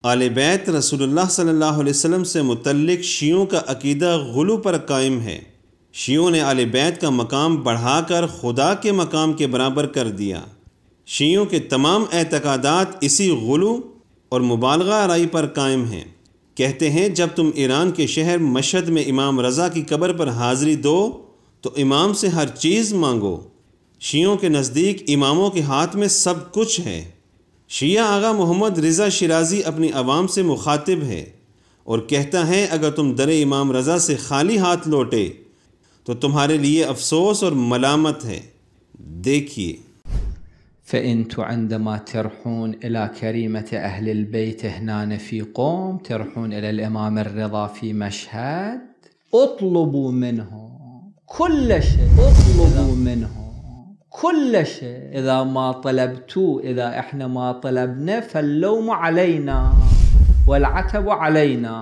आले बैत रसूलुल्लाह सल्लल्लाहु अलैहि वसल्लम से मुतल्लिक शियों का अकीदा गुलू पर कायम है। शियों ने आले बैत का मकाम बढ़ाकर खुदा के मकाम के बराबर कर दिया। शियों के तमाम एतकादात इसी गुलू और मुबालगा आराई पर कायम हैं। कहते हैं जब तुम ईरान के शहर मशहद में इमाम रज़ा की कब्र पर हाज़िरी दो तो इमाम से हर चीज़ मांगो। शियों के नज़दीक इमामों के हाथ में सब कुछ है। शिया आगा मोहम्मद रिज़ा शिराज़ी अपनी आवाम से मुखातिब है और कहता है अगर तुम दरे इमाम रज़ा से खाली हाथ लौटे तो तुम्हारे लिए अफसोस और मलामत है। देखिए فأنتم عندما ترحون إلى كريمة أهل البيت هنا في قوم، ترحون إلى الإمام الرضا في مشهد، اطلبوا منهم كل شيء، اطلبوا منهم كل شيء. إذا ما طلبتوا، إذا إحنا ما طلبنا فاللوم علينا والعتب علينا.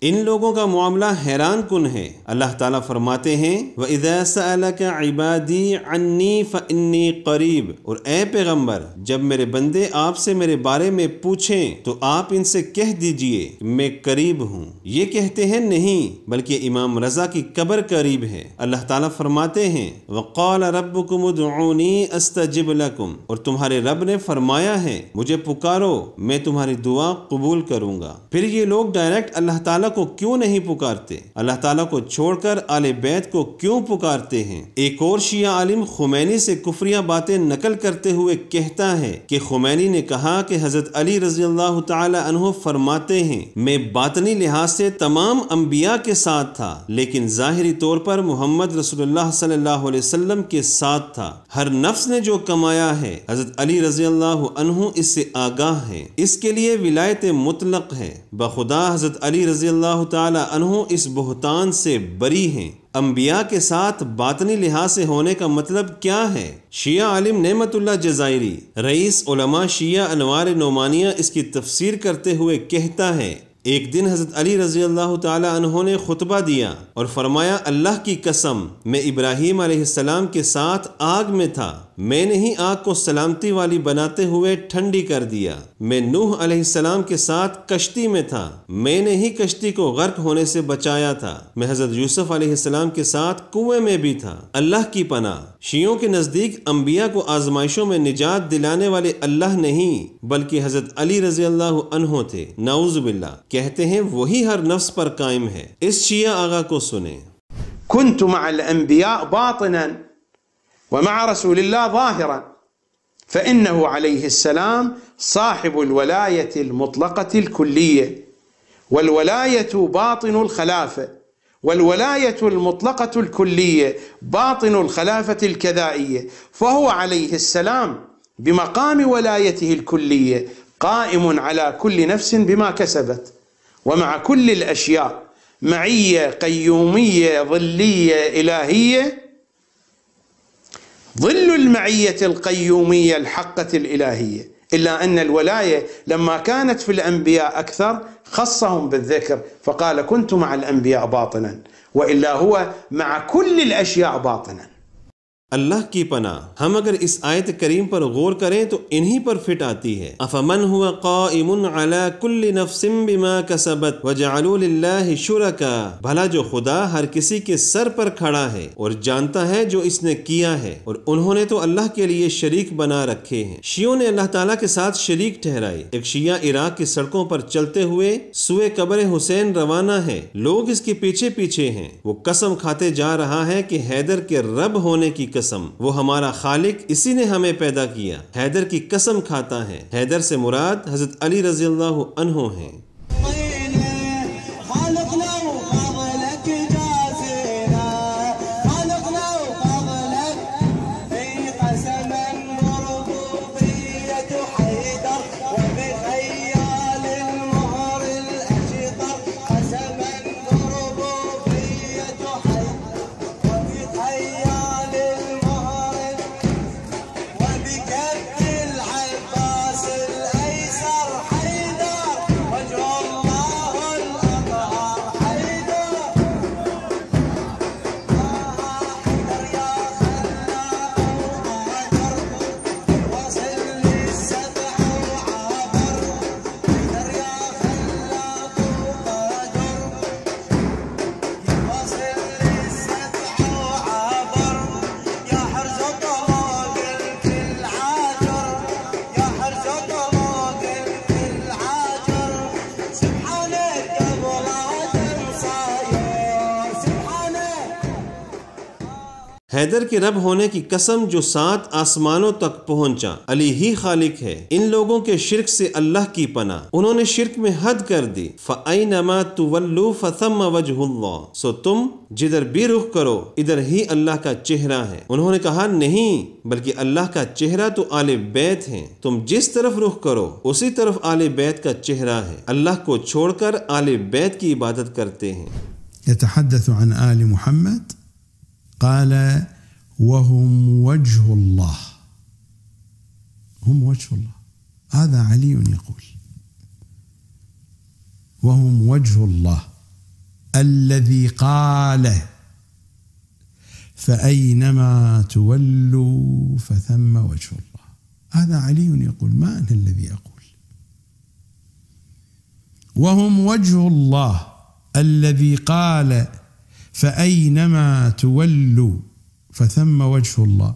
इन लोगों का मामला हैरान कुन है। अल्लाह ताला फरमाते हैं व इज़ा सअलका इबादी अन्नी फ़इन्नी क़रीब, और ए पैगम्बर जब मेरे बंदे आपसे मेरे बारे में पूछें तो आप इनसे कह दीजिए मैं करीब हूँ। ये कहते हैं नहीं बल्कि इमाम रज़ा की कब्र करीब है। अल्लाह ताला फरमाते हैं वक़ाल रब्बुकुम उदऊनी अस्तजिब लकुम, और तुम्हारे रब ने फरमाया है मुझे पुकारो मैं तुम्हारी दुआ कबूल करूँगा। फिर ये लोग डायरेक्ट अल्लाह ताला को क्यों नहीं पुकारते? अल्लाह ताला को छोड़कर आले बैत को क्यों पुकारते हैं? एक और शिया आलिम खुमैनी से कुफरिया बातें नकल करते हुए कहता है कि खुमैनी ने कहा कि हजरत अली रज़ियल्लाहु ताला अन्हु फरमाते हैं मैं बातनी लिहाज से तमाम अंबिया के साथ था लेकिन ज़ाहिरी तौर पर मोहम्मद रसूलुल्लाह सल्लल्लाहु अलैहि वसल्लम के साथ था। हर नफ्स ने जो कमाया है हजरत अली रज़ियल्लाहु अन्हु इससे आगाह है। इसके लिए विलायत मुतलक है। बखुदा हजरत अली रज़ियल्लाहु ताला अन्हु इस बुहतान से बरी हैं। अंबिया के साथ बातनी लिहाज से होने का मतलब क्या है? शिया आलिम नेमतुल्लाह जज़ायरी रईस उलमा शिया अनवार नोमानिया इसकी तफसीर करते हुए कहता है एक दिन हज़रत अली रज़ियल्लाहु ताला अन्हु ने खुतबा दिया और फरमाया अल्लाह की कसम मैं इब्राहीम अलैहिस्सलाम के साथ आग में था, मैंने ही आग को सलामती वाली बनाते हुए ठंडी कर दिया। मैं नूह अलैहिस्सलाम के साथ कश्ती में था, मैंने ही कश्ती को गर्क होने से बचाया था। मैं हज़रत यूसुफ अलैहिस्सलाम के साथ कुएं में भी था। अल्लाह की पनाह। शियों के नज़दीक अंबिया को आजमाइशों में निजात दिलाने वाले अल्लाह नहीं बल्कि हज़रत अली रज़ियल्लाहु अन्हु थे। नाऊज़ु बिल्लाह। कहते हैं वही हर नफ्स पर कायम है। इस शिया आगा को सुने। कुन्तु मअल अंबिया बातिनन व मअ रसूलिल्लाह ज़ाहिरन फ़इन्नहु अलैहिस्सलाम साहिबुल वलायतिल मुतलक़तिल कुल्लिय्या वल वलायतु बातिनुल खलाफ़ा वल वलायतुल मुतलक़तुल कुल्लिय्या बातिनुल खलाफ़तिल कदाइय्या फ़हुव अलैहिस्सलाम बिमक़ाम वलायतिहिल कुल्लिय्या क़ाइमुन अला कुल्लि नफ्सिन बिमा कसबत व मअ कुल्लिल अशिया मइय्या क़य्यूमिय्या ज़िल्लिय्या इलाहिय्या ظل المعية القيومية الحقة الإلهية. إلا أن الولاية لما كانت في الأنبياء أكثر خصهم بالذكر فقال كنت مع الأنبياء باطنا وإلا هو مع كل الأشياء باطنا. अल्लाह की पनाह। हम अगर इस आयत करीम पर गौर करें तो इन्हीं पर फिट आती है। अफमन हुआ क़ाइमुन अला कुल्ली नफ्सिन बिमा कसबत वजअलू लिल्लाहि शुरका, भला जो खुदा हर किसी के सर पर खड़ा है और जानता है जो इसने किया है और उन्होंने तो अल्लाह के लिए शरीक बना रखे हैं। शियों ने अल्लाह ताला के साथ शरीक ठहराए। एक शिया इराक की सड़कों पर चलते हुए सुए कब्र हुसैन रवाना है। लोग इसके पीछे पीछे हैं। वो कसम खाते जा रहा है कि हैदर के रब होने की कसम, वो हमारा खालिक, इसी ने हमें पैदा किया। हैदर की कसम खाता है। हैदर से मुराद हजरत अली रज़ियल्लाहु अन्हु हैं। وجه हैदर के रब होने की कसम जो 7 आसमानों तक पहुंचा, अली ही खालिक है। इन लोगों के शिर्क से अल्लाह की पनाह, उन्होंने शिर्क में हद कर दी। फ़अयनमा तुवल्लू फ़थम्मा वजहुल्लाह, सो तुम जिधर भी रुख करो इधर ही अल्लाह का चेहरा है। उन्होंने कहा नहीं, बल्कि अल्लाह का चेहरा तो आले बैत है, तुम जिस तरफ रुख करो उसी तरफ आले बैत का चेहरा है। अल्लाह को छोड़कर आले बैत की इबादत करते हैं। यतहद्दसु अन आल मुहम्मद क़ाल वहुम वजहुल्लाह, हुम वजहुल्लाह, हाज़ा अली यक़ूल वहुम वजहुल्लाह अल्लज़ी क़ाल फ़अयनमा तुवल्लू फ़थम्मा वजहुल्लाह, हाज़ा अली यक़ूल मा अना अल्लज़ी अक़ूल वहुम वजहुल्लाह अल्लज़ी क़ाल फ़अयनमा तुवल्लू फ़थम्मा वजहुल्लाह।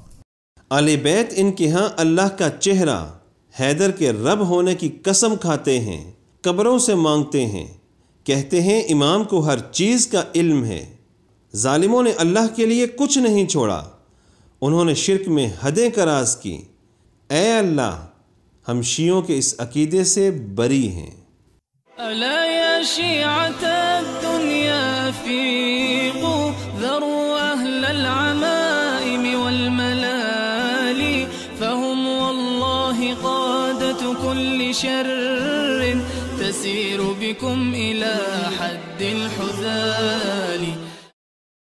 आले बैत इनके यहाँ अल्लाह का चेहरा, हैदर के रब होने की कसम खाते हैं, कब्रों से मांगते हैं, कहते हैं इमाम को हर चीज़ का इल्म है। जालिमों ने अल्लाह के लिए कुछ नहीं छोड़ा, उन्होंने शिर्क में हदें करास की। ए अल्लाह, हम शियों के इस अकीदे से बरी हैं। अला या शिअत दुनिया फीक़ू ज़रू अहलल अमाइम वल मलाली फ़हुम वल्लाहि क़ादतु कुल्लि शर्रिन तसीरु बिकुम इला हद्दिल हुज़ाली।